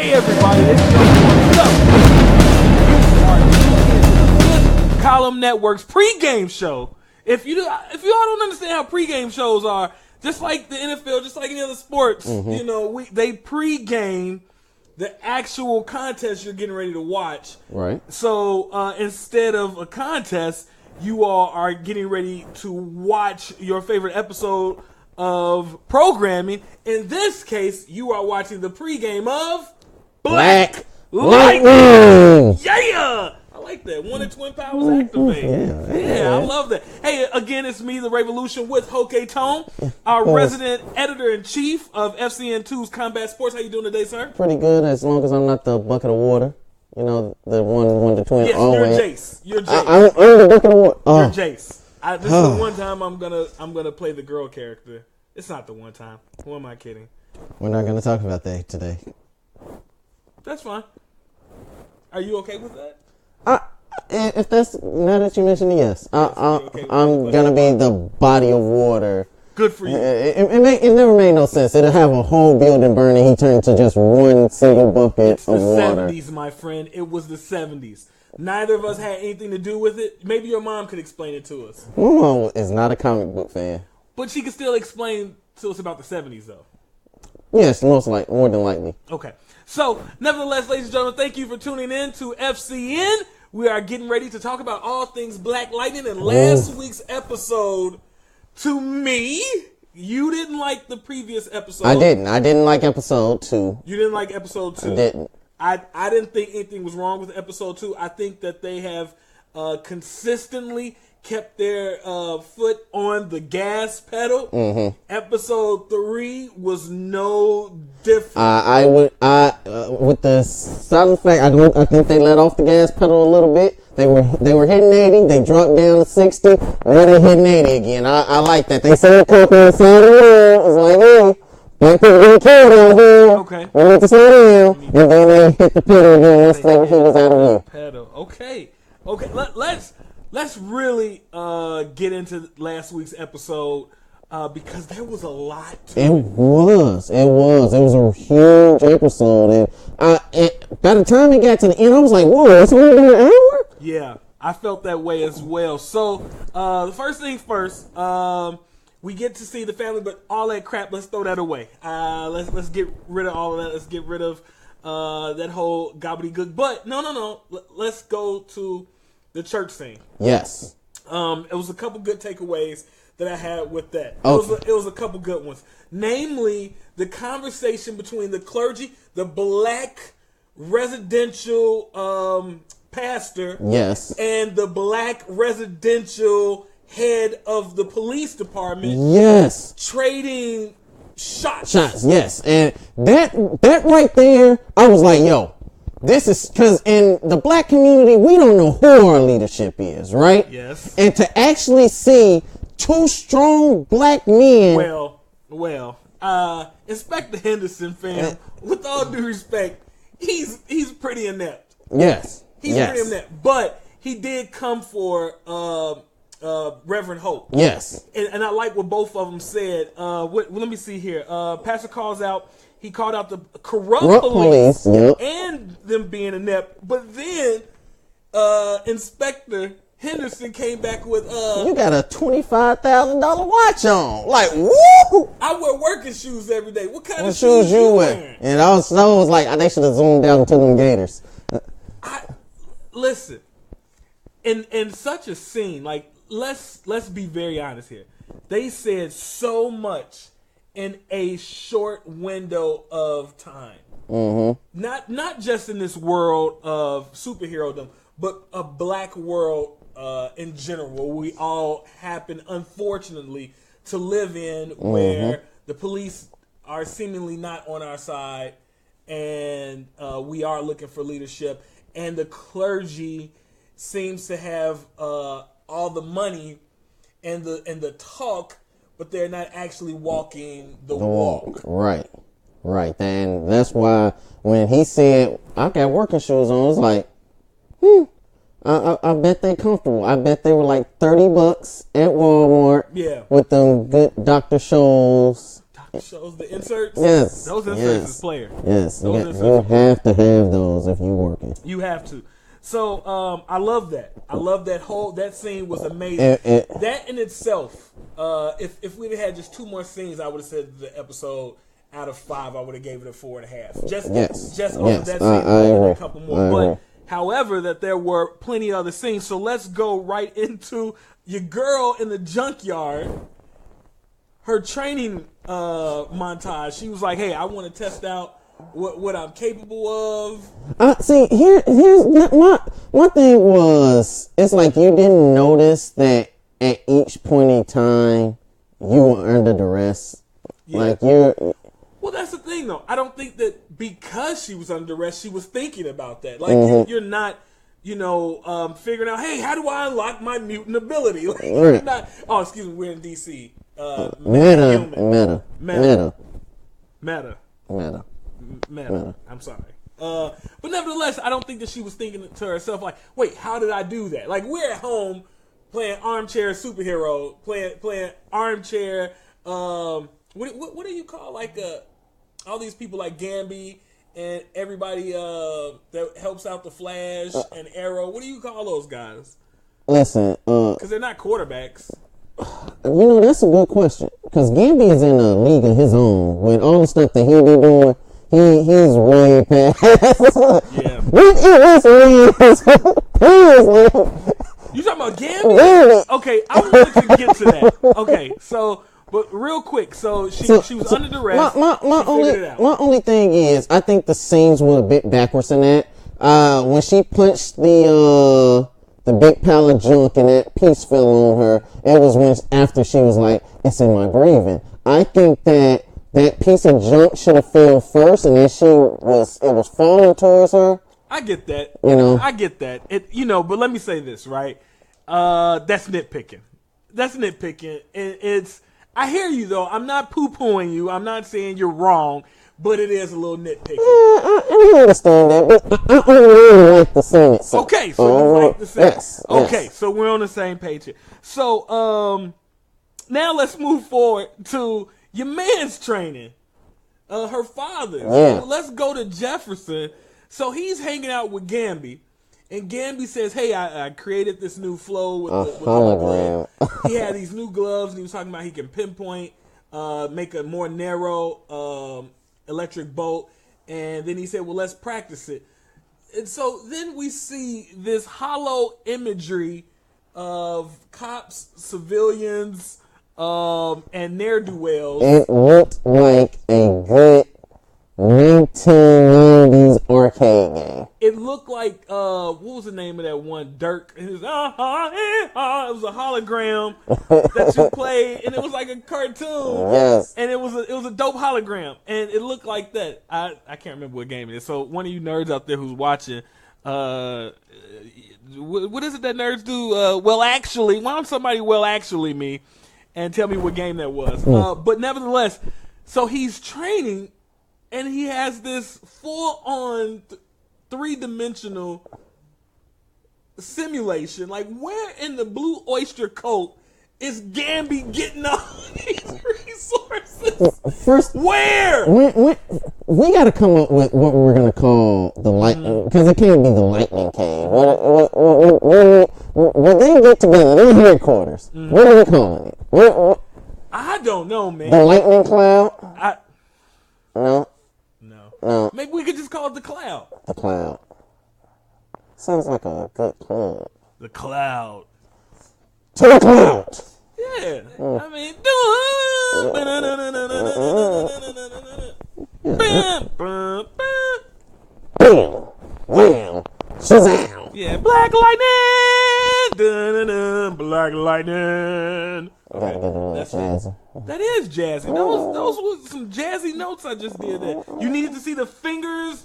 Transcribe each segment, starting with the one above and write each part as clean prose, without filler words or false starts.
Hey everybody, it's Joe. What's up? Column Network's pregame show. If you all don't understand how pregame shows are, just like the NFL, just like any other sports, you know, they pregame the actual contest you're getting ready to watch. Right. So instead of a contest, you all are getting ready to watch your favorite episode of programming. In this case, you are watching the pregame of Black Lightning. Yeah! I like that. One of Twin Powers activated. Yeah, I love that. Hey, again, it's me, the Revolution, with Hoke Tone, our resident editor-in-chief of FCN2's Combat Sports. How you doing today, sir? Pretty good, as long as I'm not the bucket of water. You know, the one the twin. Yes, always. you're Jace. You're Jace. I'm the bucket of water. You're Jace. This is the one time I'm gonna play the girl character. It's not the one time. Who am I kidding? We're not going to talk about that today. That's fine. Are you okay with that? If that's, now that you mentioned it, yes. I'm going to be the body of water. Good for you. It never made no sense. It'll have a whole building burning. He turned to just one single bucket of water. It's the 70s, my friend. It was the 70s. Neither of us had anything to do with it. Maybe your mom could explain it to us. My mom is not a comic book fan. But she can still explain to us about the 70s, though. Yes, more than likely. Okay. So, nevertheless, ladies and gentlemen, thank you for tuning in to FCN. We are getting ready to talk about all things Black Lightning. And last week's episode, to me, you didn't like the previous episode. I didn't. I didn't like episode 2. You didn't like episode 2? I didn't. I didn't think anything was wrong with episode 2. I think that they have consistently kept their foot on the gas pedal. Mm-hmm. Episode 3 was no different. With the solid fact, I think they let off the gas pedal a little bit. They were hitting 80, they dropped down to 60, and then they hitting 80 again. I like that. They said on the side of the road. It's like, hey, black people getting killed out here. Okay. We need to slow down. And then they hit the pedal again once he was out of view. Pedal. Okay. Let's really get into last week's episode because there was a lot to it. It was a huge episode, and by the time it got to the end, I was like, "Whoa, it's only been an hour." Yeah, I felt that way as well. So the first things first, we get to see the family, but all that crap, let's throw that away. Let's get rid of all of that. Let's get rid of that whole gobbledygook. But no. Let's go to the church scene. Yes. It was a couple good takeaways that I had with that. It was a couple good ones. Namely, the conversation between the clergy, the black residential pastor, yes, and the black residential head of the police department, yes, trading shots, yes. And that right there, I was like, yo, this is because in the black community, we don't know who our leadership is, right? Yes. And to actually see two strong black men. Well, Inspector Henderson, fam, with all due respect, he's pretty inept. Yes. He's pretty inept. But he did come for Reverend Hope. Yes. And I like what both of them said. Let me see here. Pastor he called out the corrupt police and them being inept. But then Inspector Henderson came back with you got a $25,000 watch on. Like, woo! I wear working shoes every day. What kind of shoes you wear? And I was like, they should have zoomed down to them gators. Listen, in such a scene, like let's be very honest here. They said so much in a short window of time. Mm-hmm. Not just in this world of superherodom, but a black world in general. We all happen, unfortunately, to live in where the police are seemingly not on our side, and we are looking for leadership, and the clergy seems to have all the money and the talk, but they're not actually walking the walk. Right. And that's why when he said, I got working shoes on, it's like, I bet they comfortable. I bet they were like $30 at Walmart. Yeah. With them good Dr. Scholl's shows the inserts. Yes. Those inserts is player. Yes. You Those have to have those if you're working. You have to. So I love that. I love that scene was amazing. That in itself, if we'd had just 2 more scenes, I would have said the episode out of 5, I would have gave it a 4.5. Just over that scene. I agree. A couple more. But however, that there were plenty of other scenes. So let's go right into your girl in the junkyard. Her training montage. She was like, "Hey, I want to test out what I'm capable of." See, here's my thing was, it's like you didn't notice that at each point in time you were under duress. Yeah. Like you're. Well, that's the thing, though. I don't think that because she was under duress, she was thinking about that. Like you're not, figuring out, hey, how do I unlock my mutant ability? Like, you're not. Oh, excuse me, we're in DC. Meta. I'm sorry. But nevertheless, I don't think that she was thinking to herself like, wait, how did I do that? Like, we're at home playing armchair superhero, playing armchair. What do you call like all these people like Gambi and everybody that helps out the Flash and Arrow? What do you call those guys? Listen, because they're not quarterbacks. That's a good question. Because Gambi is in a league of his own. With all the stuff that he be doing, he's way past. Yeah. You talking about Gambi? Okay, I wanted to get to that. Okay, so, but real quick, so she was under duress. My only thing is, I think the scenes were a bit backwards in that. When she punched the big pile of junk and that piece fell on her, it was after she was like, it's in my breathing. I think that piece of junk should have fell first, and then it was falling towards her. I get that. I get that. But let me say this, right? That's nitpicking. And I hear you though. I'm not poo-pooing you. I'm not saying you're wrong, but it is a little nitpicking. I understand that, but I don't really like the scene itself. Okay, so you like the scene. Yes. Okay, so we're on the same page here. So now let's move forward to your man's training. Her father. Yeah. So let's go to Jefferson. So he's hanging out with Gambi, and Gambi says, "Hey, I created this new flow with the hologram." He had these new gloves, and he was talking about he can pinpoint, make a more narrow electric bolt, and then he said, "Well, let's practice it." And so then we see this hollow imagery of cops, civilians, and ne'er-do-wells. It looked like a good 1990s arcade game. It looked like what was the name of that one? Dirk. It was it was a hologram that you played, and it was like a cartoon. Yes. And it was a dope hologram, and it looked like that. I can't remember what game it is. So one of you nerds out there who's watching, what is it that nerds do? Why don't somebody me and tell me what game that was? But nevertheless, so he's training. And he has this full-on 3-dimensional simulation. Like, where in the Blue Oyster Cult is Gambi getting all these resources? First, where? We got to come up with what we're going to call the lightning, because it can't be the lightning cave. When they get together, their headquarters, what are we calling it? I don't know, man. The lightning cloud? No. Maybe we could just call it the Cloud. The Cloud. Sounds like a good club. The Cloud. To the Cloud. Yeah. I mean, bam, wham, shazam. Yeah, Black Lightning. Black Lightning. Okay, that's jazzy. That is jazzy. Those were some jazzy notes I just did there. You needed to see the fingers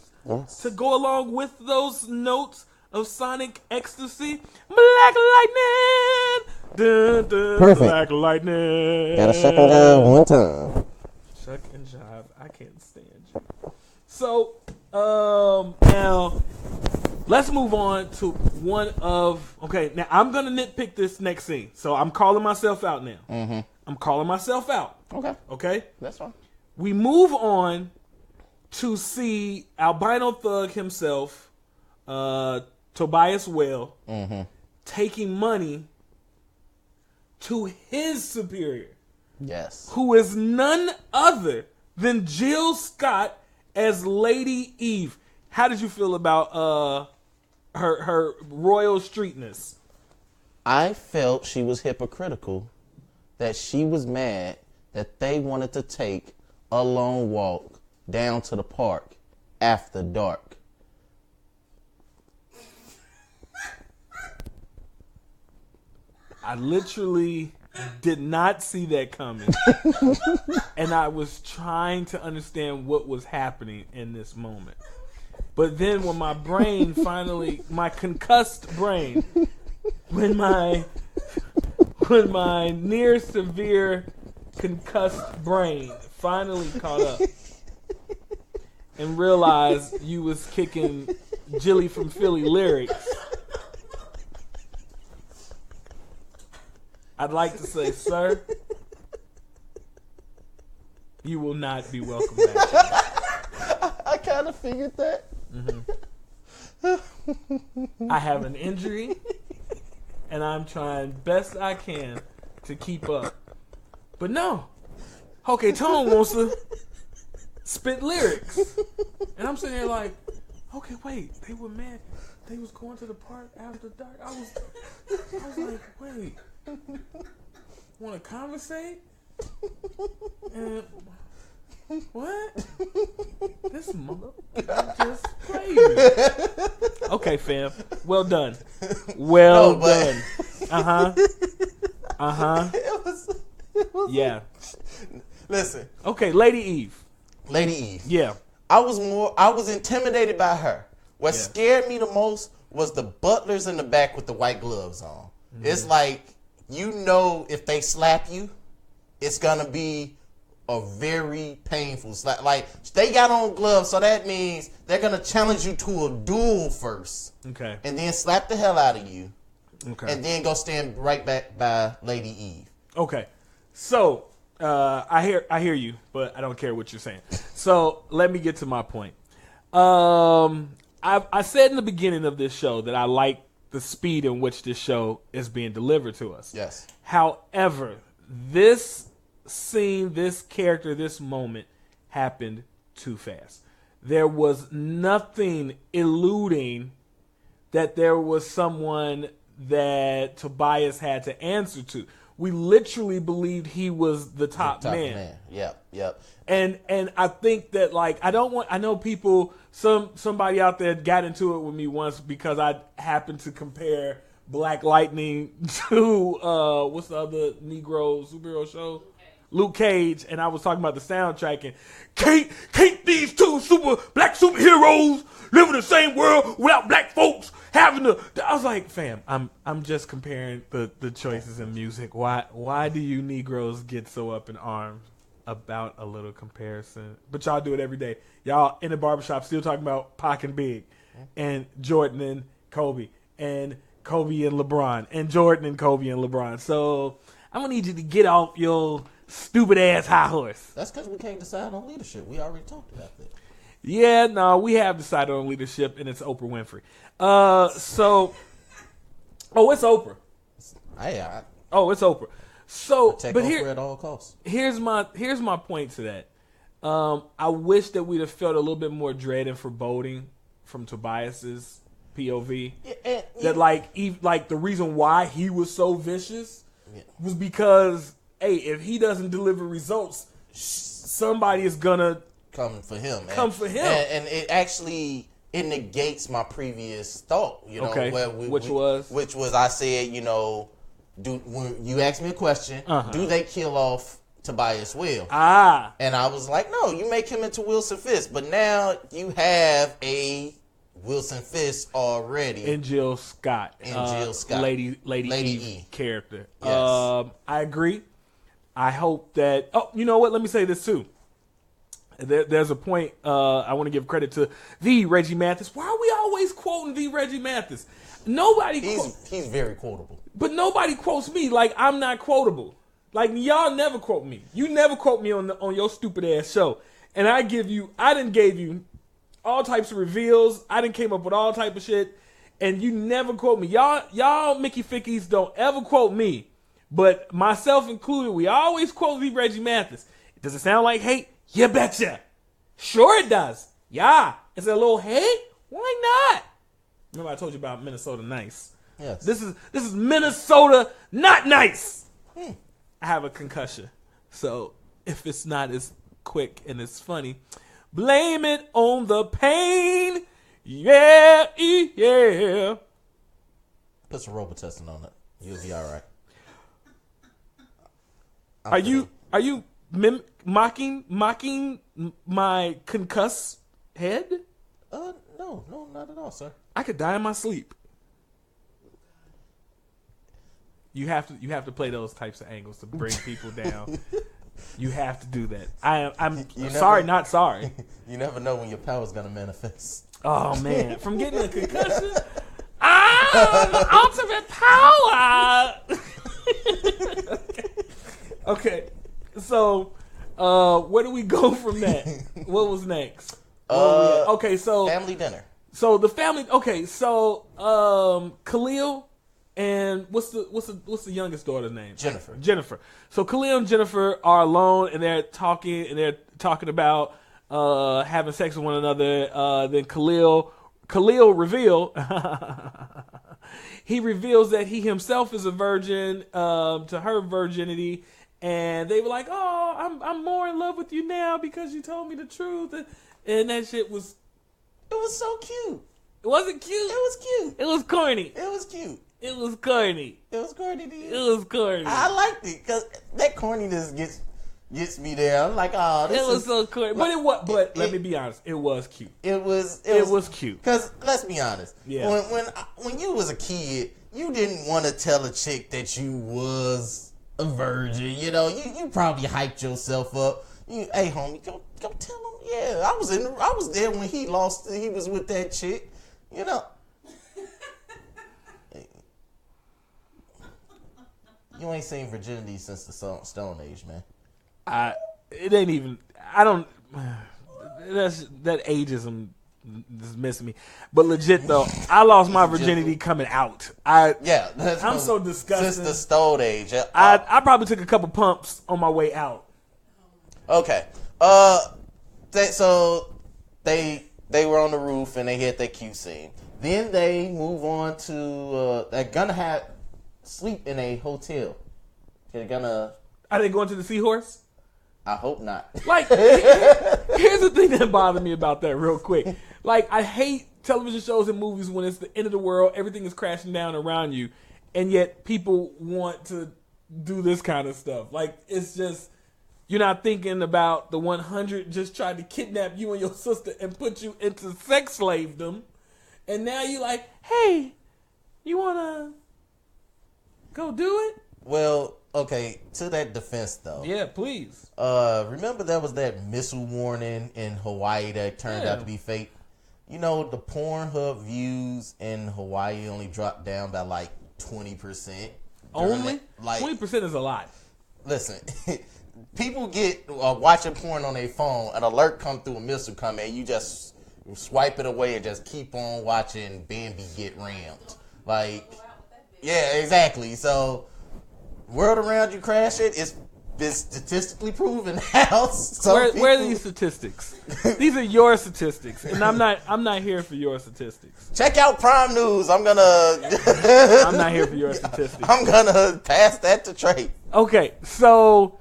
to go along with those notes of sonic ecstasy. Black Lightning. Dun, dun, perfect. Black Lightning. Gotta shuck and jive one time. Shuck and jive. I can't stand you. So, now let's move on to one of. Okay, now I'm gonna nitpick this next scene. So I'm calling myself out now. Mm-hmm. I'm calling myself out. Okay. Okay? That's fine. We move on to see Albino Thug himself, Tobias Whale, taking money to his superior. Yes. Who is none other than Jill Scott as Lady Eve. How did you feel about her royal streetness? I felt she was hypocritical, that she was mad that they wanted to take a long walk down to the park after dark. I literally did not see that coming. And I was trying to understand what was happening in this moment. But then when my brain finally, my concussed brain, when my near severe concussed brain finally caught up and realized you was kicking Jilly from Philly lyrics, I'd like to say, sir, you will not be welcome back. I kind of figured that. I have an injury, and I'm trying best I can to keep up. But no, okay, Tone wants to spit lyrics, and I'm sitting there like, okay, wait, they were mad. They was going to the park after dark. I was like, wait, want to conversate? And what? This mother just crazy. Okay, fam. Well done. Well done. It was Yeah. Listen. Okay, Lady Eve. Lady Eve. Yeah. I was intimidated by her. What scared me the most was the butlers in the back with the white gloves on. Mm-hmm. It's like, you know, if they slap you, it's gonna be a very painful slap. Like, they got on gloves, so that means they're gonna challenge you to a duel first. Okay. And then slap the hell out of you. Okay. And then go stand right back by Lady Eve. Okay. So, I hear you, but I don't care what you're saying. So, let me get to my point. I said in the beginning of this show that I like the speed in which this show is being delivered to us. Yes. However, this scene, this character, this moment happened too fast. There was nothing eluding that there was someone that Tobias had to answer to. We literally believed he was the top man. Yep. And I think that, like, I know people, somebody out there got into it with me once because I happened to compare Black Lightning to what's the other Negro superhero show? Luke Cage, and I was talking about the soundtrack, and can't these two black superheroes live in the same world without black folks having to? I was like, fam, I'm just comparing the choices in music. Why do you Negroes get so up in arms about a little comparison? But y'all do it every day. Y'all in the barbershop still talking about Pac and Big, and Jordan and Kobe, and Kobe and LeBron, and Jordan and Kobe and LeBron. So I'm gonna need you to get off your stupid ass high horse. That's because we can't decide on leadership. We already talked about that. Yeah, no, we have decided on leadership, and it's Oprah Winfrey. It's Oprah. It's Oprah. So, protect but Oprah here, at all costs. Here's my point to that. I wish that we'd have felt a little bit more dread and foreboding from Tobias's POV. That like the reason why he was so vicious was because, hey, if he doesn't deliver results, somebody is gonna come for him. And it negates my previous thought. You know, okay. Which was I said, you know, when you asked me a question, do they kill off Tobias Whale? And I was like, no, you make him into Wilson Fisk, but now you have a Wilson Fisk already. And Jill Scott. Lady E character. Yes. I agree. I hope that... Oh, you know what? Let me say this too. There's a point I want to give credit to the Reggie Mathis. Why are we always quoting the Reggie Mathis? He's very quotable. But nobody quotes me like I'm not quotable. Like, y'all never quote me. You never quote me on your stupid ass show. And I done gave you all types of reveals. I done came up with all type of shit. And you never quote me. Y'all Mickey Fickies don't ever quote me. But myself included, we always quote Reggie Mathis. Does it sound like hate? You betcha. Sure it does. Yeah. Is it a little hate? Why not? Remember I told you about Minnesota nice. Yes. This is Minnesota not nice. I have a concussion. So if it's not as quick and as funny, blame it on the pain. Yeah. Put some Robitussin on it. You'll be all right. Are you mocking my concussed head? No, not at all, sir. I could die in my sleep. You have to play those types of angles to bring people down. You have to do that. I'm sorry, not sorry. You never know when your power's gonna manifest. Oh man, from getting a concussion, ultimate power. Okay, so where do we go from that? What was next? Okay, so family dinner. So the family. Okay, so Khalil and what's the youngest daughter's name? Jennifer. So Khalil and Jennifer are alone, and they're talking about having sex with one another. Then Khalil reveals that he himself is a virgin to her virginity, and they were like, "Oh, I'm more in love with you now because you told me the truth," and that shit was. It was so cute. It wasn't cute. It was cute. It was corny. It was cute. It was corny. It was corny to you. It was corny. I liked it because that corniness gets me there. I'm like, oh, this was so corny. But it was. But let me be honest. It was cute. It was cute. Because let's be honest. Yeah. When you was a kid, you didn't want to tell a chick that you was a virgin. You know, you probably hyped yourself up. Hey, homie, go tell him. Yeah, I was there when he lost. He was with that chick. You know. You ain't seen virginity since the Stone Age, man. It ain't even. I don't. That ageism is missing me. But legit though, I lost my virginity coming out. I'm so disgusted. Since the Stone Age, I probably took a couple pumps on my way out. Okay. So they were on the roof and they hit that cute scene. Then they move on to they're gonna sleep in a hotel. Are they going to the Seahorse? I hope not. Like, here's the thing that bothered me about that real quick. Like, I hate television shows and movies when it's the end of the world, everything is crashing down around you, and yet people want to do this kind of stuff. Like, it's just, you're not thinking about the 100 just tried to kidnap you and your sister and put you into sex slavedom, and now you're like, hey, you want to go do it? Well, okay, to that defense though. Yeah, please. Remember there was that missile warning in Hawaii that turned out to be fake? You know, the Pornhub views in Hawaii only dropped down by like 20%. Only? 20% is a lot. Listen, people get watching porn on their phone, an alert come through, a missile come in, you just swipe it away and just keep on watching Bambi get rammed. Like, yeah, exactly. So, world around you crashing, it's been statistically proven now. Where are these statistics? These are your statistics, and I'm not here for your statistics. Check out Prime News. I'm not here for your statistics. I'm gonna pass that to Trey. Okay, so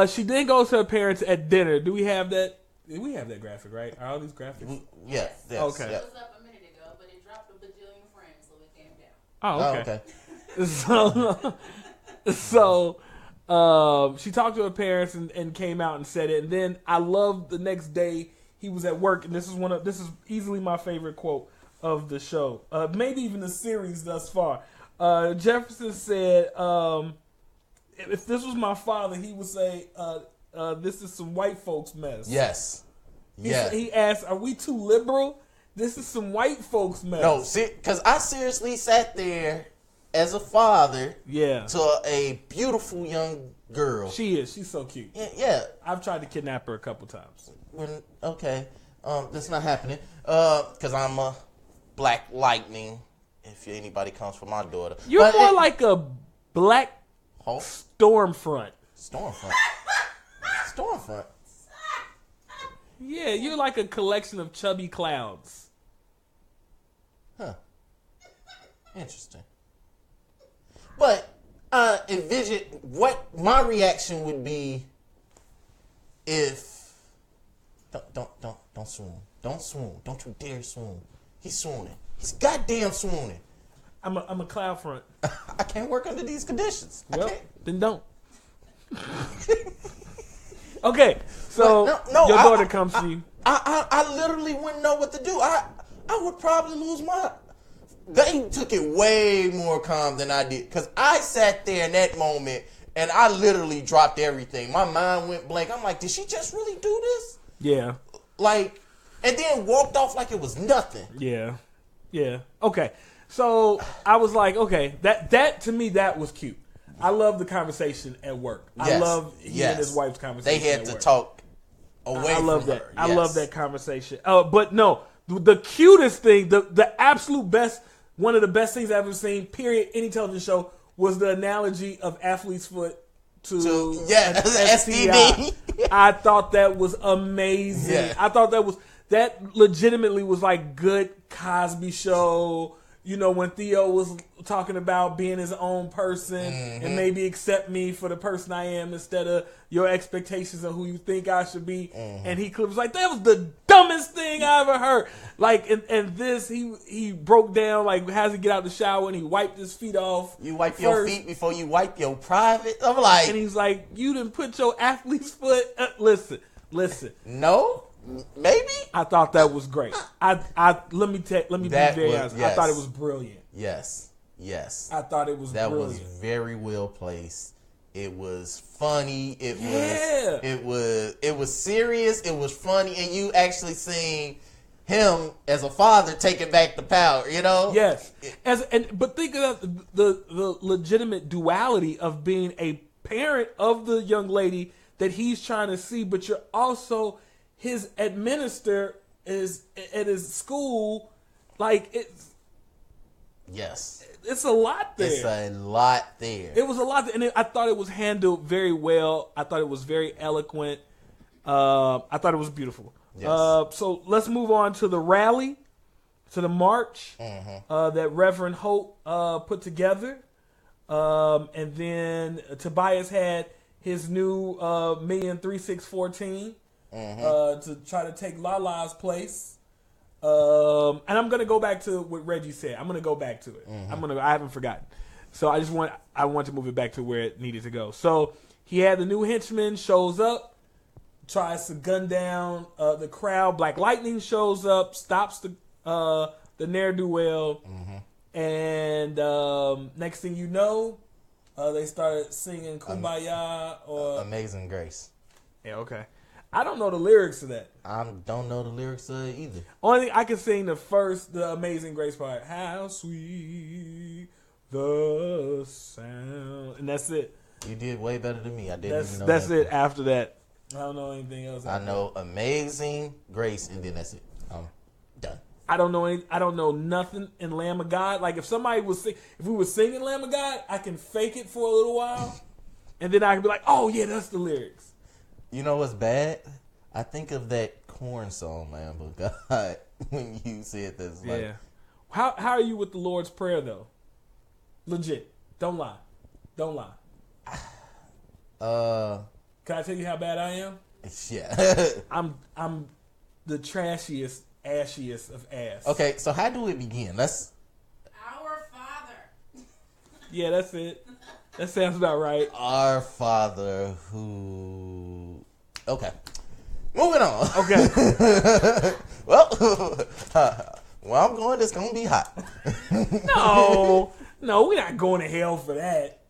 she then goes to her parents at dinner. Do we have that? We have that graphic, right? Are all these graphics? Yes. Okay. Yeah. It was up a minute ago, but it dropped a bajillion frames, so it came down. Oh, okay. So she talked to her parents and came out and said it. And then I love the next day he was at work, and this is easily my favorite quote of the show, maybe even the series thus far. Jefferson said, "If this was my father, he would say, this is some white folks mess." Yes. He asked, "Are we too liberal? This is some white folks mess." No, see, because I seriously sat there as a father Yeah. to a beautiful young girl. She is. She's so cute. Yeah. I've tried to kidnap her a couple times. Okay. That's not happening. Because I'm a Black Lightning. If anybody comes for my daughter. You're more like a Black Hulk? Stormfront. Stormfront. Stormfront. Yeah, you're like a collection of chubby clouds. Huh. Interesting. But envision what my reaction would be if don't swoon. Don't swoon. Don't you dare swoon. He's swooning. He's goddamn swooning. I'm a cloud front. I can't work under these conditions. I Well, can't. then don't. Okay, so No, your daughter comes to you. I literally wouldn't know what to do. I would probably lose my. They took it way more calm than I did. Because I sat there in that moment and I literally dropped everything. My mind went blank. I'm like, did she just really do this? Yeah. Like, and then walked off like it was nothing. Yeah. Yeah. Okay. So I was like, okay, that to me, that was cute. I love the conversation at work. Yes. I love he and his wife's conversation. They had at to work. talk away I love from that. her. I Yes. love that conversation. But no, the cutest thing, the absolute best, one of the best things I've ever seen, period, any television show, was the analogy of athlete's foot to STD. I thought that was amazing. Yeah. I thought that legitimately was like good Cosby Show. You know, when Theo was talking about being his own person and maybe accept me for the person I am instead of your expectations of who you think I should be. And he was like, that was the dumbest thing I ever heard. Like, and this, he broke down, like, has to get out the shower and he wiped his feet off. You wipe your feet before you wipe your private. I'm like, and he's like, you didn't put your athlete's foot. Listen. no, maybe. I thought that was great. Let me be very honest. Yes. I thought it was brilliant. Yes. I thought it was brilliant. Was very well placed. It was funny. It was serious. It was funny, and you actually seen him as a father taking back the power. You know. Yes. But think of the legitimate duality of being a parent of the young lady that he's trying to see, but you're also his administrator is at his school. Like it's. Yes. It's a lot there. It's a lot there. It was a lot, and I thought it was handled very well. I thought it was very eloquent. I thought it was beautiful. Yes. So let's move on to the rally, to the march that Reverend Hope put together, and then Tobias had his new $1,000,3614 to try to take Lala's place. And I'm gonna go back to what Reggie said. I'm gonna go back to it. I haven't forgotten. So I want to move it back to where it needed to go. So he had the new henchman shows up, tries to gun down the crowd. Black Lightning shows up, stops the ne'er-do-well, and next thing you know, they started singing "Kumbaya" or Amazing Grace. Yeah, okay. I don't know the lyrics to that. I don't know the lyrics to it either. Only thing I can sing the Amazing Grace part. How sweet the sound, and that's it. You did way better than me. I didn't even know That's that. it. After that, I don't know anything else. I know Amazing Grace, and then that's it. I'm done. I don't know nothing in Lamb of God. Like if we were singing Lamb of God, I can fake it for a little while, and then I can be like, oh yeah, that's the lyrics. You know what's bad? I think of that Korn song, Lamb of God, when you said this. Like, Yeah. How are you with the Lord's Prayer though? Legit. Don't lie. Can I tell you how bad I am? Yeah. I'm the trashiest, ashiest of ass. Okay, so how do it begin? Let's. Our Father. Yeah, that's it. That sounds about right. Our Father who. Okay. Moving on. Okay. Well, where I'm going, it's gonna be hot. No, we're not going to hell for that.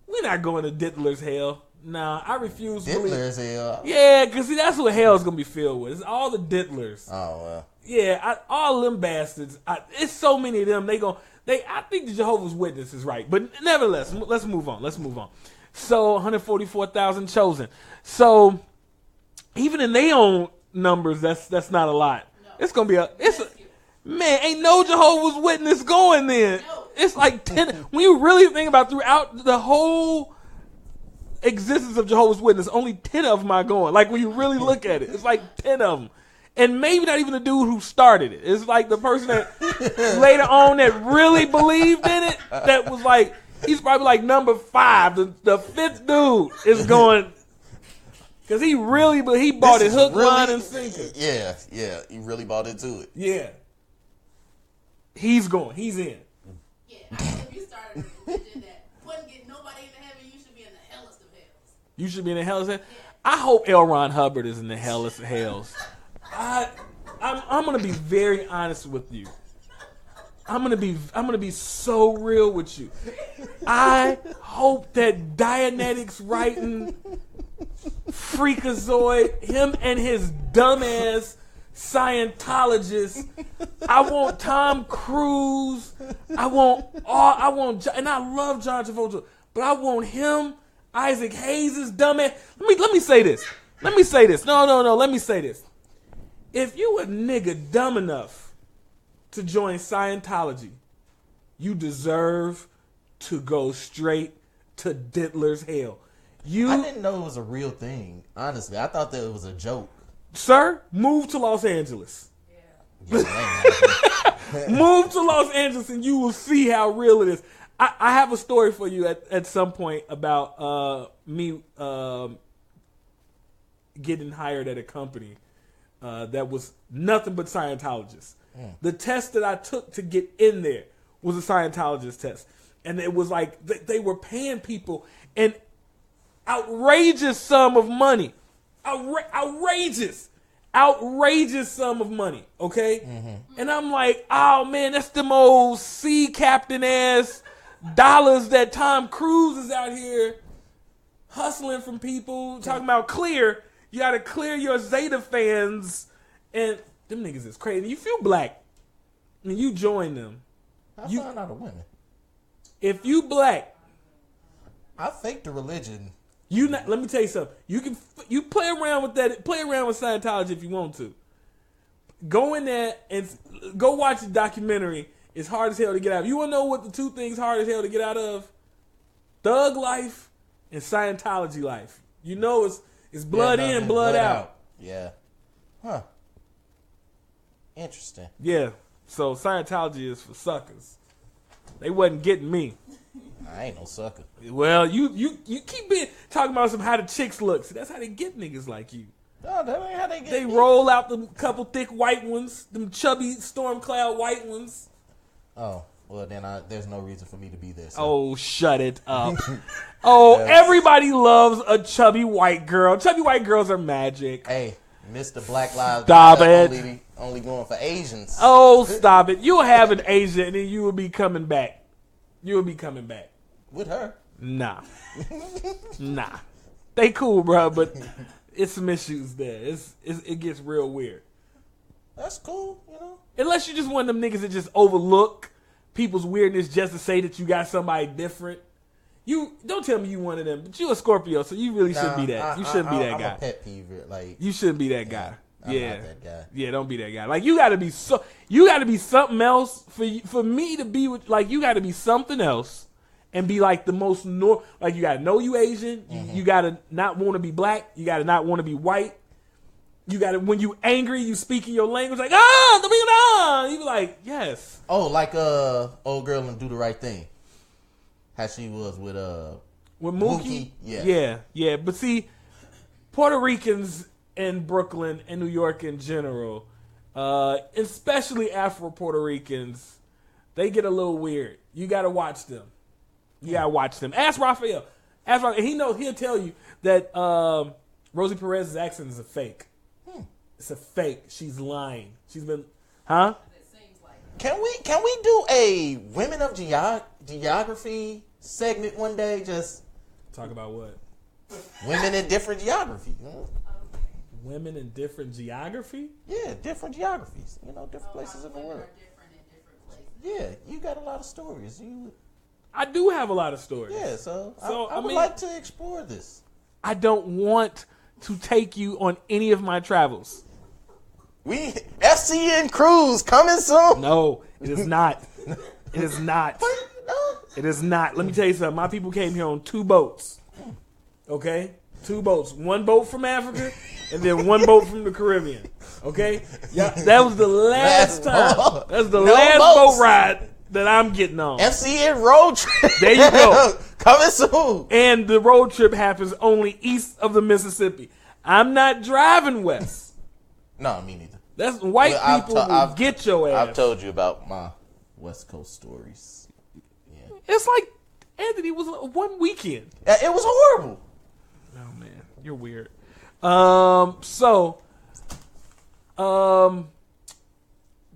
We're not going to Diddler's hell. Nah, I refuse to believe. Diddlers, hell. Yeah, because see, that's what hell's going to be filled with. It's all the diddlers. Oh, well. Yeah, all them bastards. It's so many of them. I think the Jehovah's Witness is right. But nevertheless, let's move on. So, 144,000 chosen. So, even in their own numbers, that's not a lot. No. It's going to be man, ain't no Jehovah's Witness going then. No. It's like 10. When you really think about throughout the whole existence of Jehovah's Witness, only 10 of them are going. Like when you really look at it, it's like 10 of them. And maybe not even the dude who started it. It's like the person that later on that really believed in it, that was like, he's probably like number 5. The 5th dude is going, because he bought it hook, line, and sinker. Yeah, he really bought into it. Yeah. He's going. He's in. Yeah, I think if you started a religion that wouldn't get nobody into heaven, you should be in the hellest of hells. You should be in the hellest of hells? Yeah. I hope L. Ron Hubbard is in the hellest of hells. I'm gonna be very honest with you. I'm gonna be so real with you. I hope that Dianetics writing Freakazoid, him and his dumbass Scientologists. I want Tom Cruise. And I love John Travolta, but I want him, Isaac Hayes' dumbass. Let me say this. No. Let me say this. If you a nigga dumb enough to join Scientology, you deserve to go straight to Diddler's hell. I didn't know it was a real thing. Honestly, I thought that it was a joke. Sir, move to Los Angeles. Yeah. Move to Los Angeles and you will see how real it is. I have a story for you at some point about me getting hired at a company that was nothing but Scientologists. The test that I took to get in there was a Scientologist test. And it was like they were paying people an outrageous sum of money. Outrageous sum of money, okay? Mm-hmm. And I'm like, oh man, that's them old sea captain ass dollars that Tom Cruise is out here hustling from people, talking about clear. You gotta clear your Zeta fans, and them niggas is crazy. You feel black, and you join them. I found out of women. If you black, I faked the religion. Let me tell you something. You play around with that. Play around with Scientology if you want to. Go in there and go watch the documentary. It's hard as hell to get out of. You want to know what the two things hard as hell to get out of? Thug life and Scientology life. You know it's blood in, blood out. Yeah. Huh. Interesting. Yeah. So Scientology is for suckers. They wasn't getting me. I ain't no sucker. Well, you keep talking about how the chicks look. See, that's how they get niggas like you. No, that ain't how they get They me. roll out them couple thick white ones, them chubby storm cloud white ones. Oh, well then there's no reason for me to be there. So. Oh, shut it up. Everybody loves a chubby white girl. Chubby white girls are magic. Hey, Mr. Black Lives Matter only going for Asians. Oh, stop it. You'll have an Asian and then you will be coming back. You will be coming back. With her? Nah. They cool, bro, but it's some issues there. It gets real weird. That's cool, you know. Unless you just one of them niggas that just overlook people's weirdness just to say that you got somebody different. You don't tell me you one of them, but you a Scorpio, so you really shouldn't be that. You shouldn't be that guy. I'm a pet peeve. Like you shouldn't be that guy. I'm not that guy. Yeah, don't be that guy. Like you got to be something else for me to be with. Like you got to be something else and be like the most like you got to know you Asian. Mm-hmm. You got to not want to be black. You got to not want to be white. You got to when you angry, you speak in your language like you be like yes. Oh, like old girl and Do the Right Thing. How she was with Mookie. Yeah. But see, Puerto Ricans in Brooklyn and New York in general, especially Afro Puerto Ricans, they get a little weird. You got to watch them. Ask Raphael. He'll tell you that Rosie Perez's accent is a fake. It's a fake. She's lying. She's been, huh? Can we do a Women of Geography segment one day? Just talk about what? Women in different geography. Women in different geography? Yeah, different geographies. Different places in the world. Are different in different places. Yeah, you got a lot of stories. I do have a lot of stories. Yeah, so I would mean, like to explore this. I don't want to take you on any of my travels. We FCN Cruise coming soon. No, it is not. It is not. No. It is not. Let me tell you something. My people came here on 2 boats. Okay? 2 boats. 1 boat from Africa and then 1 boat from the Caribbean. Okay? Yeah, that was the last time. That's the last boats. boat ride that I'm getting on. FCN road trip. There you go. Coming soon. And the road trip happens only east of the Mississippi. I'm not driving west. No, me neither. That's white Well, people will get your ass. I've told you about my West Coast stories. Yeah. It's like Anthony was 1 weekend. It was horrible. Oh man, you're weird.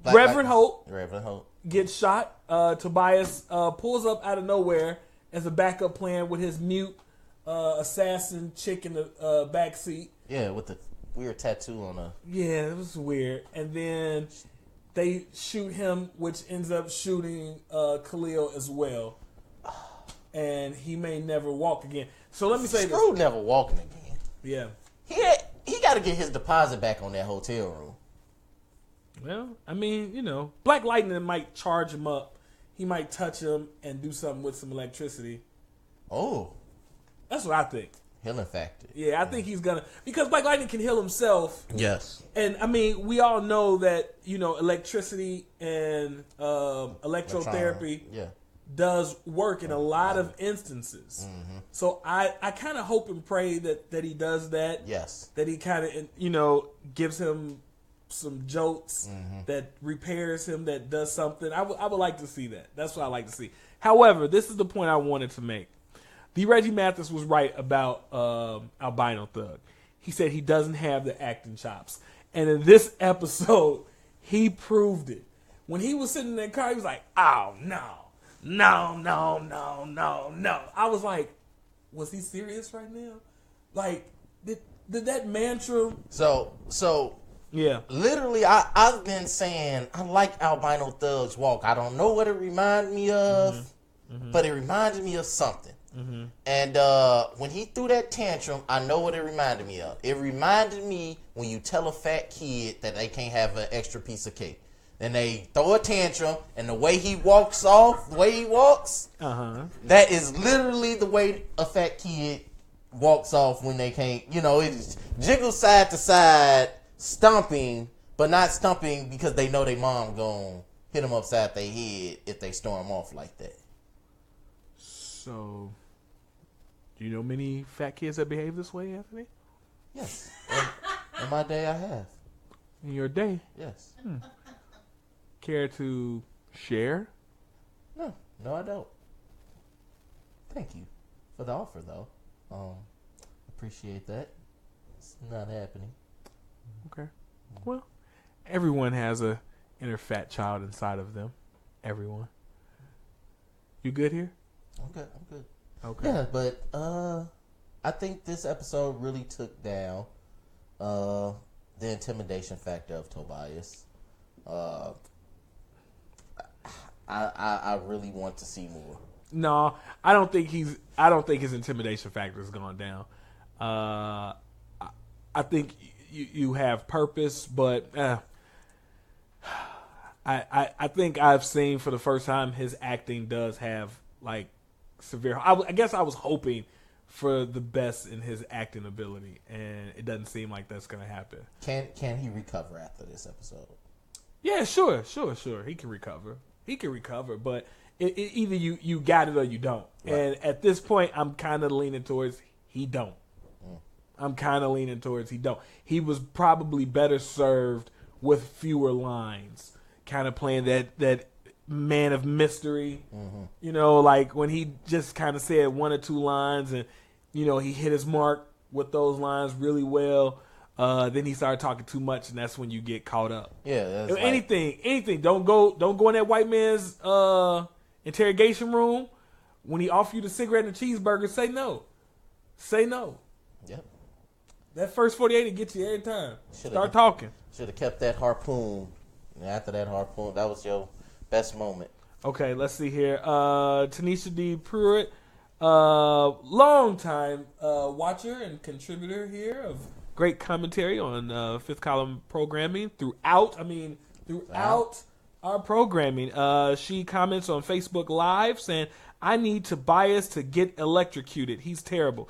Reverend Hope gets shot. Tobias pulls up out of nowhere as a backup plan with his mute assassin chick in the back seat. Yeah, with the weird tattoo on her. Yeah, it was weird. And then they shoot him, which ends up shooting Khalil as well. And he may never walk again. So let me say Screw never walking again. Yeah. He got to get his deposit back on that hotel room. Well, I mean, Black Lightning might charge him up. He might touch him and do something with some electricity. Oh. That's what I think. Healing factor. Yeah, I think he's gonna, because Black Lightning can heal himself. Yes. And I mean, we all know that electricity and electrotherapy does work in a lot of instances. Mm-hmm. So I kind of hope and pray that he does that. Yes. That he kind of gives him some jolts, that repairs him, that does something. I would like to see that. That's what I like to see. However, this is the point I wanted to make. The Reggie Mathis was right about Albino Thug. He said he doesn't have the acting chops. And in this episode, he proved it. When he was sitting in that car, he was like, oh, no. I was like, was he serious right now? Like, did that mantra... So yeah. Literally, I've been saying, I like Albino Thug's walk. I don't know what it reminded me of, but it reminded me of something. Mm-hmm. And when he threw that tantrum, I know what it reminded me of. It reminded me when you tell a fat kid that they can't have an extra piece of cake. Then they throw a tantrum, and the way he walks off, that is literally the way a fat kid walks off when they can't, it jiggles side to side, stomping, but not stomping because they know their mom gonna hit them upside their head if they storm off like that. So, do you know many fat kids that behave this way, Anthony? Yes. In my day, I have. In your day? Yes. Care to share? No, I don't. Thank you for the offer, though. Appreciate that. It's not happening. Okay. Well, everyone has a inner fat child inside of them. Everyone. You good here? I'm good. Okay. Yeah, but I think this episode really took down the intimidation factor of Tobias. I really want to see more. No, I don't think his intimidation factor has gone down. I think you have purpose, but I think I've seen for the first time his acting does have like severe. I guess I was hoping for the best in his acting ability, and it doesn't seem like that's going to happen. Can he recover after this episode? Yeah, sure. He can recover, but either you got it or you don't. Right. And at this point, I'm kind of leaning towards he don't. He was probably better served with fewer lines, kind of playing that man of mystery. Like when he just kind of said 1 or 2 lines, and he hit his mark with those lines really well. Then he started talking too much, and that's when you get caught up. Yeah, that's anything. Don't go in that white man's interrogation room when he offer you the cigarette and the cheeseburger. Say no. Say no. Yep. That first 48 will get you every time. Should've- Start talking. Should have kept that harpoon. And after that harpoon, that was your best moment. Okay, let's see here. Tanisha D. Pruitt, long time watcher and contributor here of great commentary on Fifth Column programming throughout our programming. She comments on Facebook Live saying, "I need Tobias to get electrocuted. He's terrible."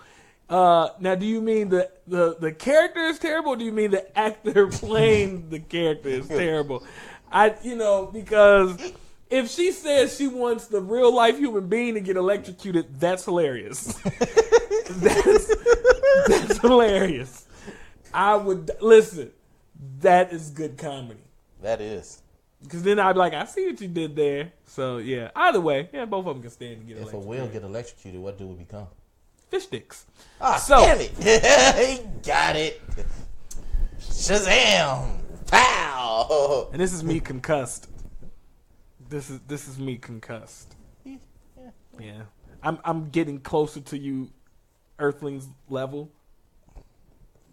Now, do you mean the character is terrible, or do you mean the actor playing the character is terrible? Because if she says she wants the real life human being to get electrocuted, that's hilarious. that's hilarious. I would listen. That is good comedy. That is. Because then I'd be like, I see what you did there. So yeah. Either way, yeah, both of them can stand to get If a electrocuted. whale get electrocuted, what do we become? Fish sticks. So, damn it. He got it. Shazam. Pow. And this is me concussed. This is me concussed. Yeah. I'm getting closer to you, Earthlings level.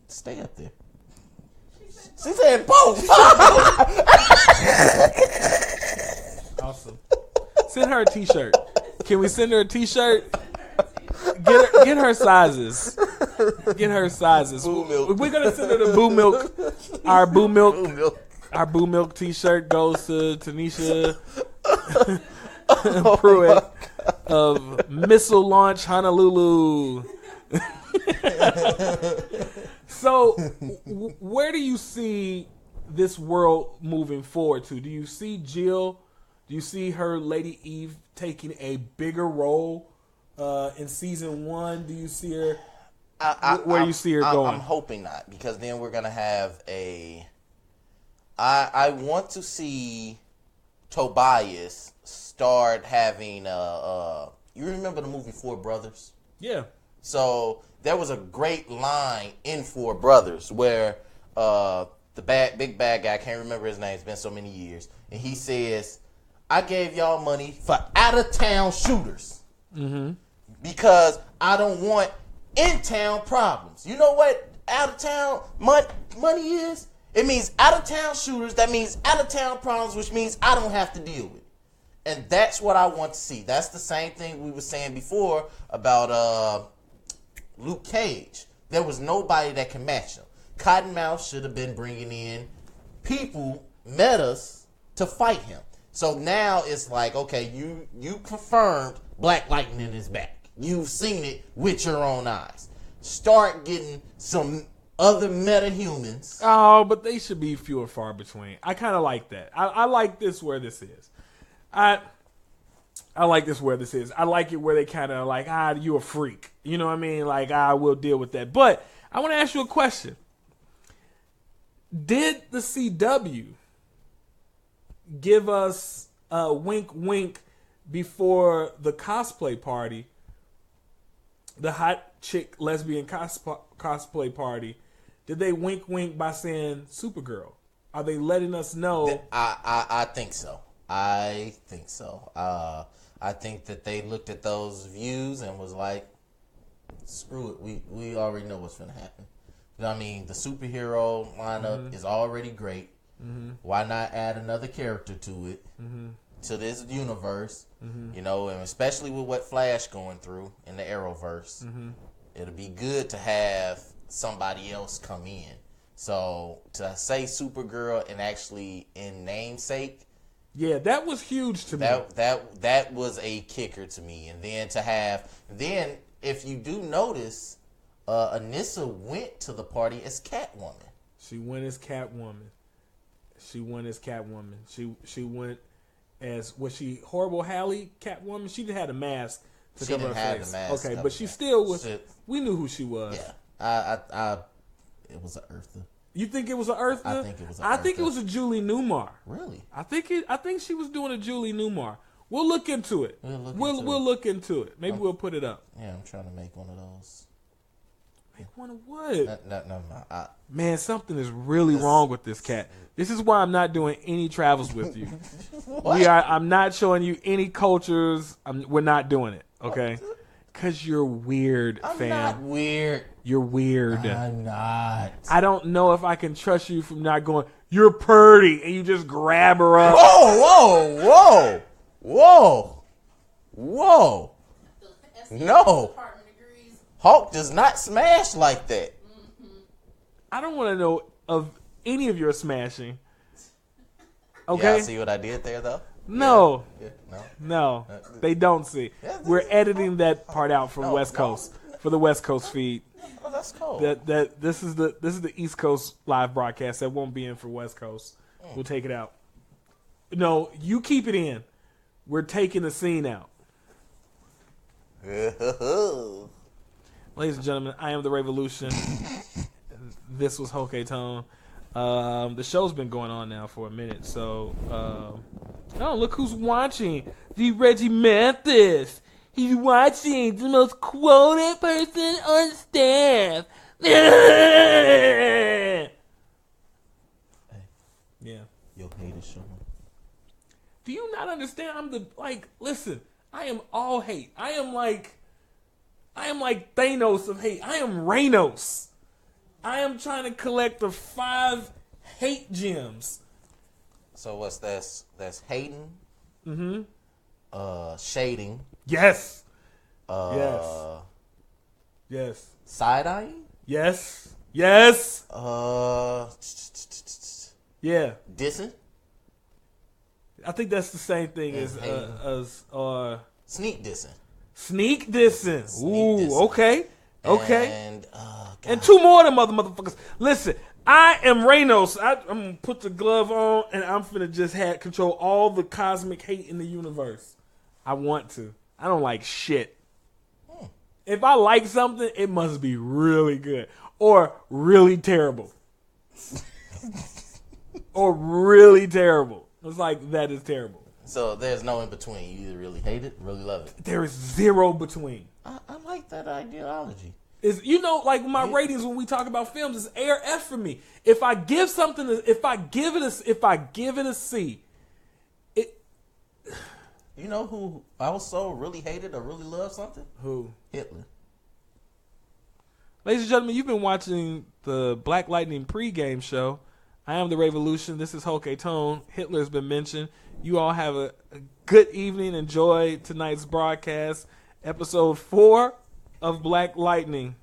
Stay up there. She said both. Awesome. Send her a t-shirt. Can we send her a t-shirt? Get her sizes. Get her sizes. Boo milk. We're gonna send her the Boo Milk. Our Boo Milk. Boo milk. Our Boo Milk t-shirt goes to Tanisha Pruitt of Missile Launch Honolulu. So, where do you see this world moving forward to? Do you see Jill? Do you see her Lady Eve taking a bigger role in season 1? Do you see her? Where do you see her going? I'm hoping not, because then we're gonna have a. I want to see Tobias start having you remember the movie Four Brothers? Yeah. So there was a great line in Four Brothers where the big bad guy, I can't remember his name, it's been so many years, and he says, "I gave y'all money for out of town shooters because I don't want in town problems." You know what out of town money is? It means out of town shooters. That means out of town problems, which means I don't have to deal with it. And that's what I want to see. That's the same thing we were saying before about Luke Cage. There was nobody that can match him. Cottonmouth should have been bringing in people, metas, to fight him. So now it's like, okay, you confirmed Black Lightning is back. You've seen it with your own eyes. Start getting some other meta-humans. Oh, but they should be few and far between. I kind of like that. I like this where this is. I like this where this is. I like it where they kind of like, you a freak. You know what I mean? Like, we'll deal with that. But I want to ask you a question. Did the CW give us a wink wink before the cosplay party, the hot chick lesbian cosplay party? Did they wink wink by saying Supergirl? Are they letting us know? I think so. I think so. I think that they looked at those views and was like, screw it. We already know what's going to happen. I mean, the superhero lineup is already great. Why not add another character to it, to this universe? You know, and especially with what Flash going through in the Arrowverse, it'll be good to have somebody else come in. So to say Supergirl and actually in namesake, yeah, that was huge to me. That was a kicker to me. And then if you do notice, Anissa went to the party as Catwoman. She went as Catwoman. She went as, was she Horrible Hallie Catwoman? She didn't have a mask to cover her face. Okay, but she still was. We knew who she was. Yeah, it was an Eartha. You think it was an Eartha? I think it was. I think it was a Julie Newmar. Really? I think she was doing a Julie Newmar. We'll look into it. We'll look into it. Maybe we'll put it up. Yeah, I'm trying to make one of those. Make one of what? No. Man, something is really wrong with this cat. This is why I'm not doing any travels with you. I'm not showing you any cultures. We're not doing it. Okay. Cause you're weird, I'm fam. not weird. You're weird. I'm not. I don't know if I can trust you from not going, you're purty, and you just grab her up. Whoa. No. Department agrees. Hulk does not smash like that. I don't want to know of any of your smashing. Okay? Y'all see what I did there, though? No. Yeah, no. No. They don't see. We're editing that part out from West no. Coast for the West Coast feed. Oh, that's cool. That this is the East Coast live broadcast that won't be in for West Coast. We'll take it out. No, you keep it in. We're taking the scene out. Ladies and gentlemen, I am the Revolution. This was Hoke Tone. The show's been going on now for a minute, so oh, look who's watching. The Reggie Mathis. He's watching, the most quoted person on staff. Yeah. Yo, hate is showing. Do you not understand? Listen, I am all hate. I am like Thanos of hate. I am Rhanos. I am trying to collect the 5 hate gems. So what's that's hating? Mm-hmm. Shading. Yes. Yes. Yes. Side-eyeing? Yes. Yes. Yeah. Dissing? I think that's the same thing And as Sneak dissing. sneak dissing. Ooh, dissing. okay. Okay. And, And 2 more of them motherfuckers. Listen, I am Rhanos. I'm gonna put the glove on and I'm finna just control all the cosmic hate in the universe. I want to. I don't like shit. If I like something, it must be really good or really terrible. Or really terrible. It's like, that is terrible. so there's no in between. You either really hate it, really love it. There is zero between. I like that ideology. Is like my ratings when we talk about films is A or F for me. If I give something, if I give it a C, You know who also really hated or really loved something? who? Hitler. Ladies and gentlemen, you've been watching the Black Lightning pregame show. I am the Revolution. This is Hoke Tone. Hitler's been mentioned. You all have a good evening. Enjoy tonight's broadcast, episode 4 of Black Lightning.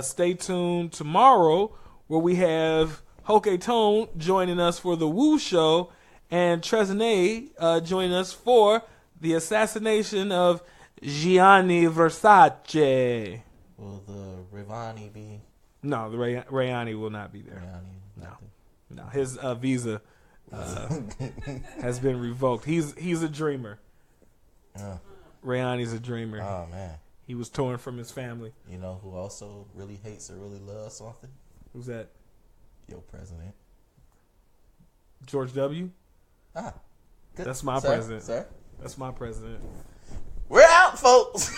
Stay tuned tomorrow where we have Hoke Tone joining us for the Woo Show and Trezene joining us for the assassination of Gianni Versace. Will the Rivani be? No, the Rayani will not be there. No, his visa has been revoked. He's a dreamer. Rayani's a dreamer. Oh man. He was torn from his family. You know who also really hates or really loves something? Who's that? Your president. George W. Good. That's my Sir, president. Sir. That's my president. We're out, folks.